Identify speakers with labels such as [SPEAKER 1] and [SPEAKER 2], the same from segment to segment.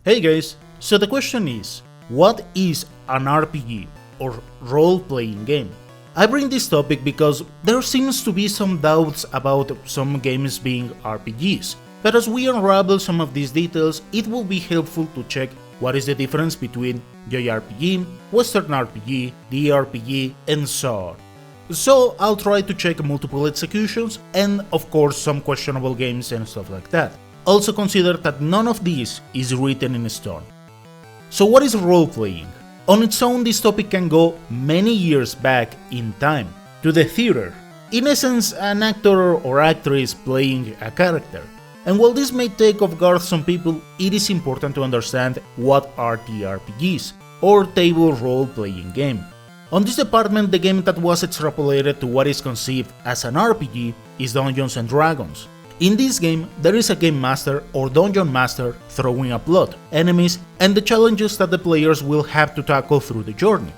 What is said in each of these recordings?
[SPEAKER 1] Hey guys, so the question is, what is an RPG or role-playing game? I bring this topic because there seems to be some doubts about some games being RPGs, but as we unravel some of these details, it will be helpful to check what is the difference between JRPG, Western RPG, DRPG, and so on. So I'll try to check multiple executions and of course some questionable games and stuff like that. Also consider that none of this is written in stone. So what is role-playing? On its own, this topic can go many years back in time, to the theater. In essence, an actor or actress playing a character. And while this may take off guard some people, it is important to understand what are DRPGs, or table role-playing game. On this department, the game that was extrapolated to what is conceived as an RPG is Dungeons & Dragons. In this game, there is a game master or dungeon master throwing a plot, enemies, and the challenges that the players will have to tackle through the journey.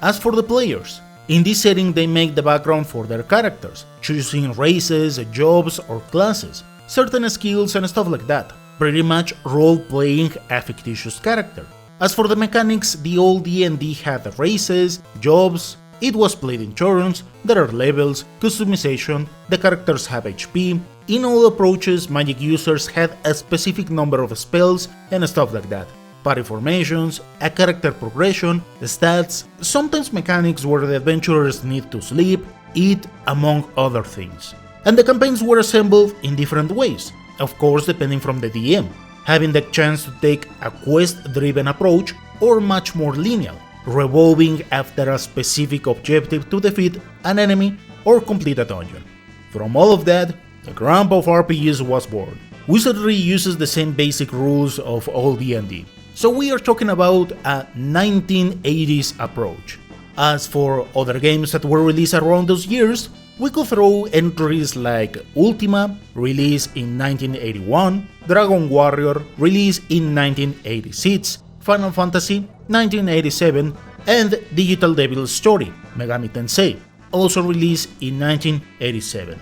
[SPEAKER 1] As for the players, in this setting they make the background for their characters, choosing races, jobs or classes, certain skills and stuff like that, pretty much role-playing a fictitious character. As for the mechanics, the old D&D had races, jobs, it was played in turns, there are levels, customization, the characters have HP. In all approaches, magic users had a specific number of spells and stuff like that. Party formations, a character progression, stats, sometimes mechanics where the adventurers need to sleep, eat, among other things. And the campaigns were assembled in different ways, of course depending from the DM, having the chance to take a quest-driven approach or much more linear, revolving after a specific objective to defeat an enemy or complete a dungeon. From all of that, the grump of RPGs was born. Wizardry uses the same basic rules of all D&D, so we are talking about a 1980s approach. As for other games that were released around those years, we could throw entries like Ultima, released in 1981, Dragon Warrior, released in 1986, Final Fantasy, 1987, and Digital Devil's Story, Megami Tensei, also released in 1987.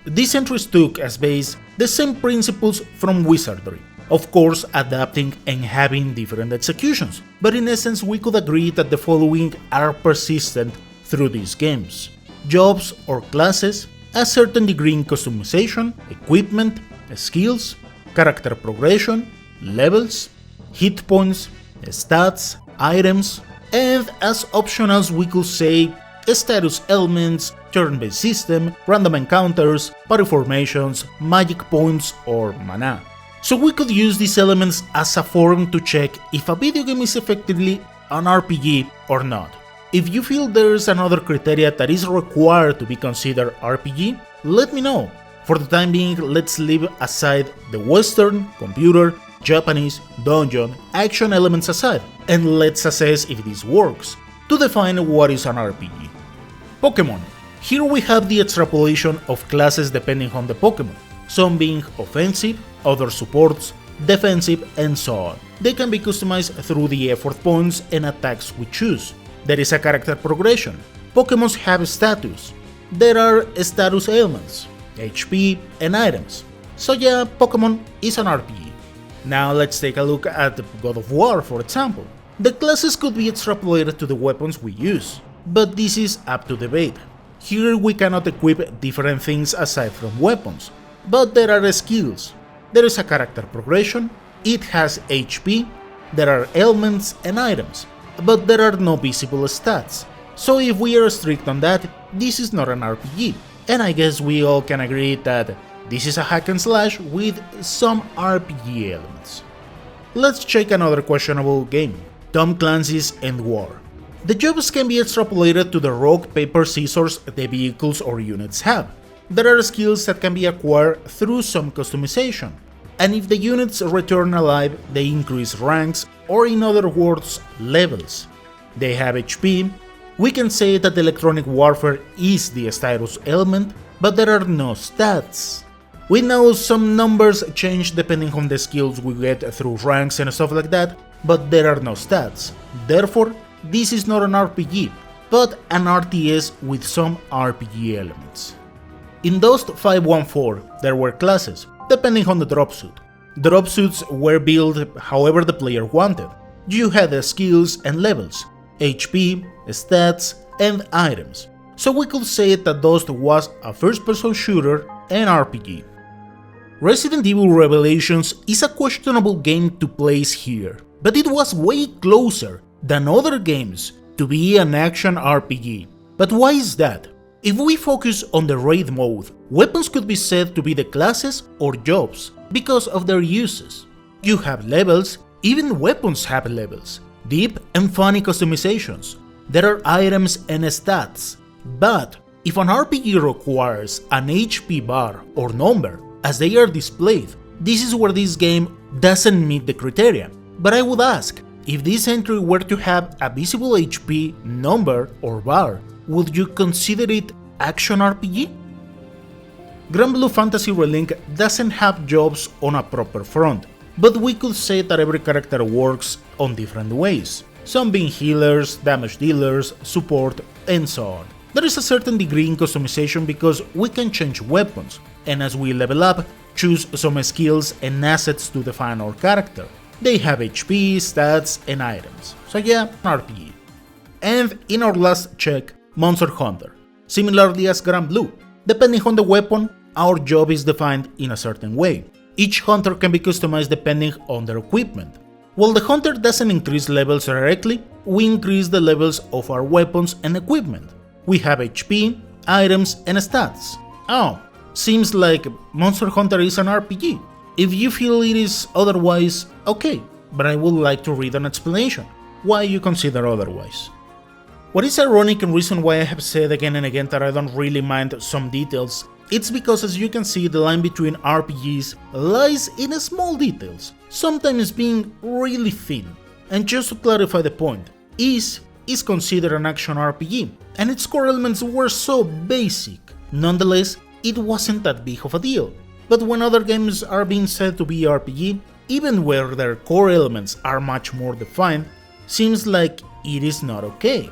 [SPEAKER 1] These entries took as base the same principles from Wizardry, of course adapting and having different executions, but in essence we could agree that the following are persistent through these games: jobs or classes, a certain degree in customization, equipment, skills, character progression, levels, hit points, stats, items, and as optionals we could say status elements, turn-based system, random encounters, party formations, magic points, or mana. So we could use these elements as a forum to check if a video game is effectively an RPG or not. If you feel there's another criteria that is required to be considered RPG, let me know. For the time being, let's leave aside the Western, computer, Japanese, dungeon, action elements aside, and let's assess if this works. To define what is an RPG. Pokémon. Here we have the extrapolation of classes depending on the Pokémon, some being offensive, other supports, defensive, and so on. They can be customized through the effort points and attacks we choose. There is a character progression. Pokémon have status. There are status elements, HP, and items. So yeah, Pokémon is an RPG. Now let's take a look at God of War, for example. The classes could be extrapolated to the weapons we use, but this is up to debate. Here we cannot equip different things aside from weapons, but there are skills. There is a character progression, it has HP, there are elements and items, but there are no visible stats. So if we are strict on that, this is not an RPG, and I guess we all can agree that this is a hack and slash with some RPG elements. Let's check another questionable game, Tom Clancy's End War. The jobs can be extrapolated to the rock, paper, scissors the vehicles or units have. There are skills that can be acquired through some customization, and if the units return alive, they increase ranks, or in other words, levels. They have HP. We can say that electronic warfare is the status element, but there are no stats. We know some numbers change depending on the skills we get through ranks and stuff like that, but there are no stats. Therefore, this is not an RPG, but an RTS with some RPG elements. In Dust 514, there were classes, depending on the drop suit. Drop suits were built however the player wanted. You had the skills and levels, HP, stats, and items. So we could say that Dust was a first-person shooter and RPG. Resident Evil Revelations is a questionable game to place here, but it was way closer than other games to be an action RPG. But why is that? If we focus on the raid mode, weapons could be said to be the classes or jobs because of their uses. You have levels, even weapons have levels, deep and funny customizations. There are items and stats. But if an RPG requires an HP bar or number as they are displayed, this is where this game doesn't meet the criteria. But I would ask, if this entry were to have a visible HP number or bar, would you consider it action RPG? Granblue Fantasy Relink doesn't have jobs on a proper front, but we could say that every character works on different ways, some being healers, damage dealers, support, and so on. There is a certain degree in customization because we can change weapons, and as we level up, choose some skills and assets to define our character. They have HP, stats, and items. So yeah, RPG. And in our last check, Monster Hunter. Similarly as Granblue, depending on the weapon, our job is defined in a certain way. Each hunter can be customized depending on their equipment. While the hunter doesn't increase levels directly, we increase the levels of our weapons and equipment. We have HP, items, and stats. Oh, seems like Monster Hunter is an RPG. If you feel it is otherwise, okay, but I would like to read an explanation why you consider otherwise. What is ironic and reason why I have said again and again that I don't really mind some details, it's because as you can see the line between RPGs lies in small details, sometimes being really thin. And just to clarify the point, is considered an action RPG, and its core elements were so basic. Nonetheless, it wasn't that big of a deal. But when other games are being said to be RPG, even where their core elements are much more defined, seems like it is not okay.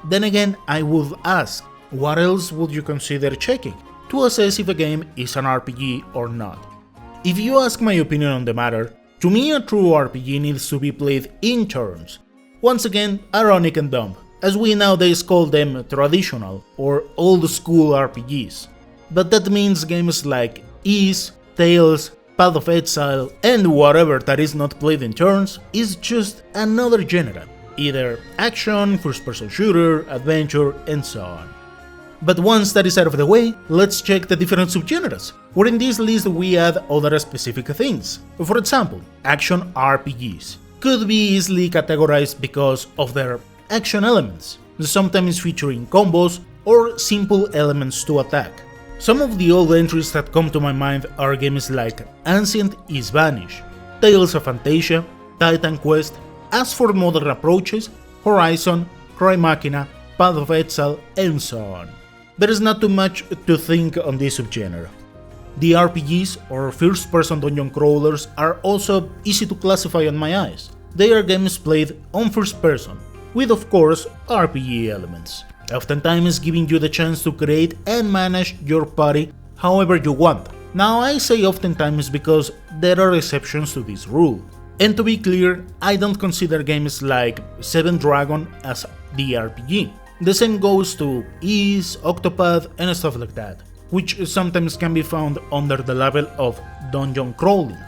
[SPEAKER 1] Then again, I would ask, what else would you consider checking to assess if a game is an RPG or not? If you ask my opinion on the matter, to me a true RPG needs to be played in turns. Once again, ironic and dumb, as we nowadays call them traditional or old school RPGs. But that means games like Ys, Tales, Path of Exile, and whatever that is not played in turns is just another genre, either action, first-person shooter, adventure, and so on. But once that is out of the way, let's check the different subgenres, where in this list we add other specific things. For example, action RPGs could be easily categorized because of their action elements, sometimes featuring combos or simple elements to attack. Some of the old entries that come to my mind are games like Ancient is Vanish, Tales of Fantasia, Titan Quest. As for modern approaches, Horizon, Cry Machina, Path of Exile, and so on. There is not too much to think on this subgenre. DRPGs, or first-person dungeon crawlers, are also easy to classify on my eyes. They are games played on first person, with of course RPG elements, oftentimes giving you the chance to create and manage your party however you want. Now I say oftentimes because there are exceptions to this rule. And to be clear, I don't consider games like Seven Dragon as DRPG. The same goes to Ys, Octopath, and stuff like that, which sometimes can be found under the level of dungeon crawling.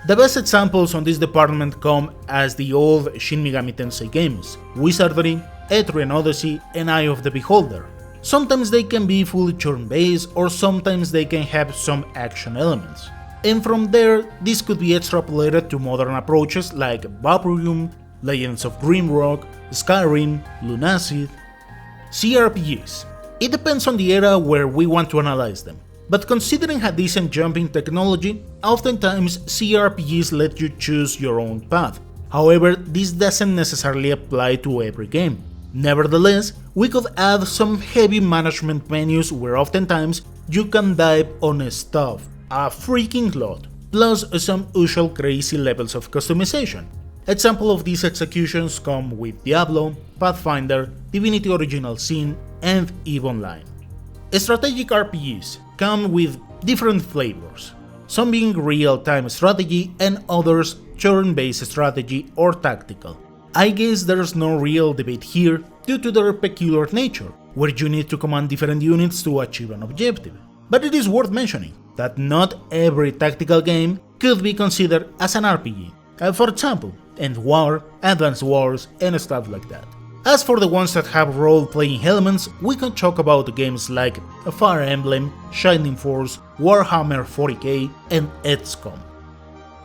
[SPEAKER 1] The best examples on this department come as the old Shin Megami Tensei games, Wizardry, Etrian Odyssey, and Eye of the Beholder. Sometimes they can be fully turn-based, or sometimes they can have some action elements. And from there, this could be extrapolated to modern approaches like Vaporeon, Legends of Grimrock, Skyrim, Lunacy, CRPGs. It depends on the era where we want to analyze them, but considering a decent jump in technology, oftentimes CRPGs let you choose your own path. However, this doesn't necessarily apply to every game. Nevertheless, we could add some heavy management menus where oftentimes you can dive on stuff, a freaking lot, plus some usual crazy levels of customization. Example of these executions come with Diablo, Pathfinder, Divinity Original Sin, and EVE Online. Strategic RPGs come with different flavors. some being real-time strategy and others turn-based strategy or tactical. I guess there's no real debate here due to their peculiar nature, where you need to command different units to achieve an objective. But it is worth mentioning that not every tactical game could be considered as an RPG. For example, End War, Advance Wars, and stuff like that. As for the ones that have role-playing elements, we can talk about games like Fire Emblem, Shining Force, Warhammer 40k, and XCOM.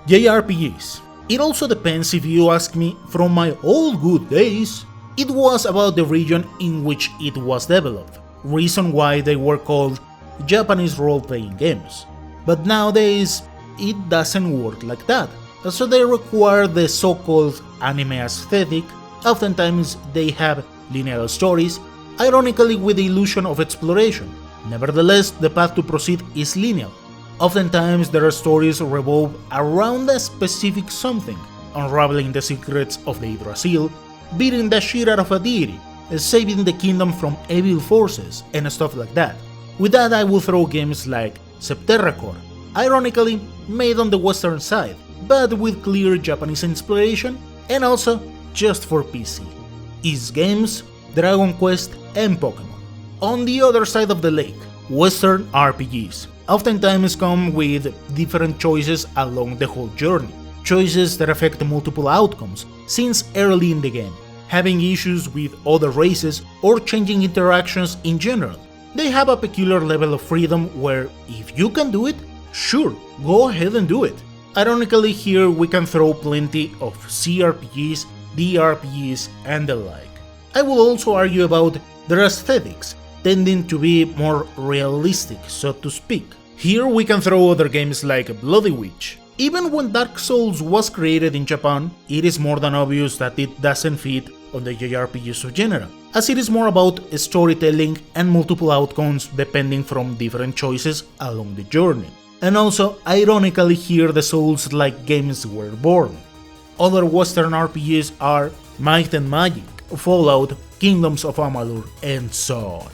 [SPEAKER 1] JRPGs. It also depends if you ask me from my old good days. It was about the region in which it was developed, reason why they were called Japanese role-playing games. But nowadays, it doesn't work like that, so they require the so-called anime aesthetic. Oftentimes they have linear stories, ironically with the illusion of exploration. Nevertheless, the path to proceed is linear. Oftentimes their stories revolve around a specific something, unraveling the secrets of the Yggdrasil, beating the shit out of a deity, saving the kingdom from evil forces, and stuff like that. With that, I will throw games like Septerra Core, ironically made on the western side, but with clear Japanese inspiration, and also just for PC. Ys games, Dragon Quest, and Pokémon. On the other side of the lake, Western RPGs oftentimes come with different choices along the whole journey, choices that affect multiple outcomes since early in the game, having issues with other races or changing interactions in general. They have a peculiar level of freedom where if you can do it, sure, go ahead and do it. Ironically, here we can throw plenty of CRPGs, DRPGs, and the like. I will also argue about their aesthetics, tending to be more realistic, so to speak. Here we can throw other games like Bloody Witch. Even when Dark Souls was created in Japan, it is more than obvious that it doesn't fit on the JRPG subgenre, as it is more about storytelling and multiple outcomes depending from different choices along the journey. And also, ironically, here the Souls-like games were born. Other Western RPGs are Might and Magic, Fallout, Kingdoms of Amalur, and so on.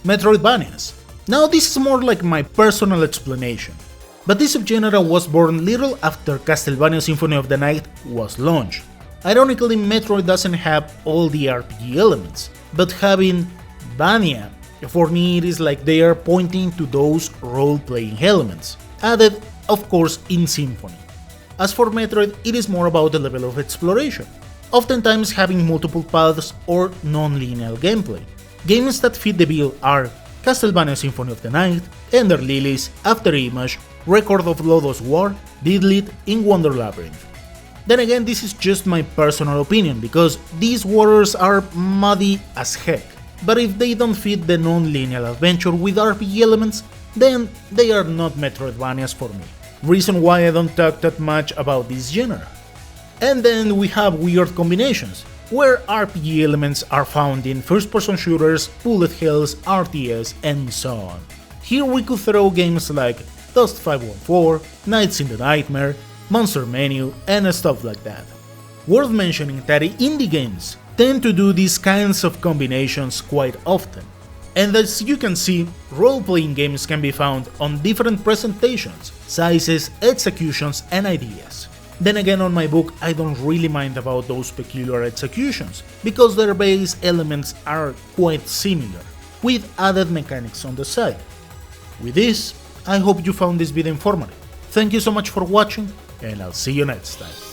[SPEAKER 1] Metroidvanias. Now this is more like my personal explanation, but this subgenre was born little after Castlevania Symphony of the Night was launched. Ironically, Metroid doesn't have all the RPG elements, but having Vania, for me it is like they are pointing to those role-playing elements, added of course in Symphony. As for Metroid, it is more about the level of exploration, oftentimes having multiple paths or non-linear gameplay. Games that fit the bill are Castlevania Symphony of the Night, Ender Lilies, After Image, Record of Lodoss War, Deedlit, in Wonder Labyrinth. Then again, this is just my personal opinion, because these waters are muddy as heck, but if they don't fit the non-linear adventure with RPG elements, then they are not Metroidvanias for me. Reason why I don't talk that much about this genre. And then we have weird combinations, where RPG elements are found in first-person shooters, bullet hells, RTS, and so on. Here we could throw games like Dust 514, Nights in the Nightmare, Monster Menu, and stuff like that. Worth mentioning that indie games tend to do these kinds of combinations quite often. And as you can see, role-playing games can be found on different presentations, sizes, executions, and ideas. Then again, on my book, I don't really mind about those peculiar executions, because their base elements are quite similar, with added mechanics on the side. With this, I hope you found this video informative. Thank you so much for watching, and I'll see you next time.